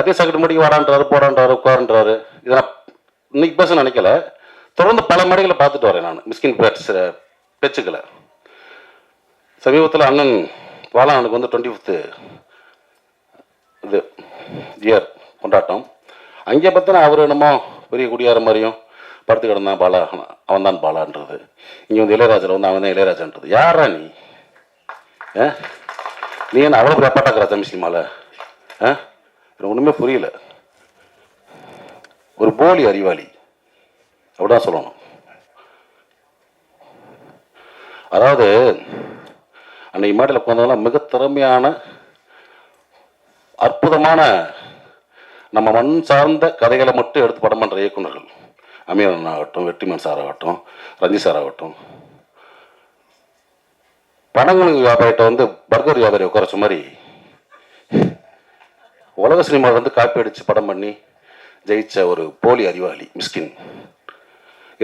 அதே செகண்ட் மணிக்கு வாடான்றாரு, போடான்றாரு, உட்காருன்றாரு. இதை நான் இன்னைக்கு பேச நினைக்கல. தொடர்ந்து பல மேடைகளை பார்த்துட்டு வரேன் நான் மிஸ்கின் பேச்சுக்களை. சமீபத்தில் அண்ணன் பாலானுக்கு வந்து 25th இது இயர் கொண்டாட்டம். அங்கே பார்த்தா அவர் என்னமோ பெரிய குடியார மாதிரியும் படுத்து கிடந்தான் பாலா, அவன் தான் பாலான்றது. இங்கே வந்து இளையராஜில் வந்து அவன் தான் இளையராஜான்றது. யாரா நீ? நீ என்ன அவ்வளோ ரெப்பாட்டாக்குற தமிழ் சினிமாவில்? எனக்கு ஒன்றுமே புரியல. ஒரு போலி அறிவாளி அப்படிதான் சொல்லணும். அதாவது அன்னைக்கு மேடையில் உட்காந்தவங்களாம் மிக திறமையான அற்புதமான நம்ம மண் சார்ந்த கதைகளை மட்டும் எடுத்து படம் பண்ணுற இயக்குநர்கள். அமீரன் ஆகட்டும், வெற்றிமான் சார் ஆகட்டும், ரஞ்சி சார் ஆகட்டும். படங்கள் வியாபாரிட்ட வந்து பர்கர் வியாபாரி உட்காரச்ச மாதிரி உலக சினிமாவில் வந்து காப்பி அடித்து படம் பண்ணி ஜெயிச்ச ஒரு போலி அறிவாளி மிஸ்கின்.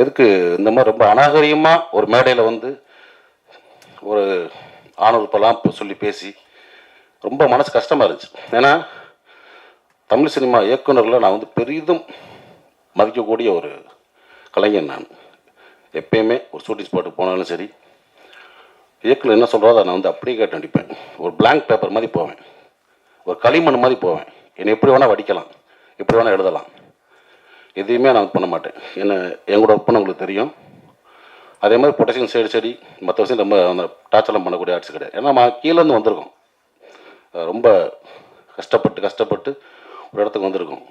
எதுக்கு இந்த மாதிரி ரொம்ப அநாகரிகமாக ஒரு மேடையில் வந்து ஒரு ஆணுறுப்பெல்லாம் சொல்லி பேசி ரொம்ப மனசு கஷ்டமாக இருந்துச்சு. ஏன்னா தமிழ் சினிமா இயக்குநர்களை நான் வந்து பெரிதும் மதிக்கக்கூடிய ஒரு கலைஞன். நான் எப்பயுமே ஒரு ஷூட்டிங் ஸ்பாட்டுக்கு போனாலும் சரி, இயக்குனர் என்ன சொல்கிறதோ அதை நான் வந்து அப்படியே கேட்டு நடிப்பேன். ஒரு பிளாங்க் பேப்பர் மாதிரி போவேன், ஒரு களிமண் மாதிரி போவேன். என்னை எப்படி வேணால் வடிக்கலாம், எப்படி வேணால் எழுதலாம். எதையுமே நான் பண்ண மாட்டேன். என்ன எங்களோட ஒர்க் பண்ண உங்களுக்கு தெரியும். அதே மாதிரி பொட்டேஷன் சரி மற்ற விஷயம் ரொம்ப அந்த டார்ச்சர்லாம் பண்ணக்கூடிய ஆர்ட்ஸ் கிடையாது. ஏன்னா நம்ம கீழேருந்து வந்திருக்கோம், ரொம்ப கஷ்டப்பட்டு ஒரு இடத்துக்கு வந்திருக்கோம்.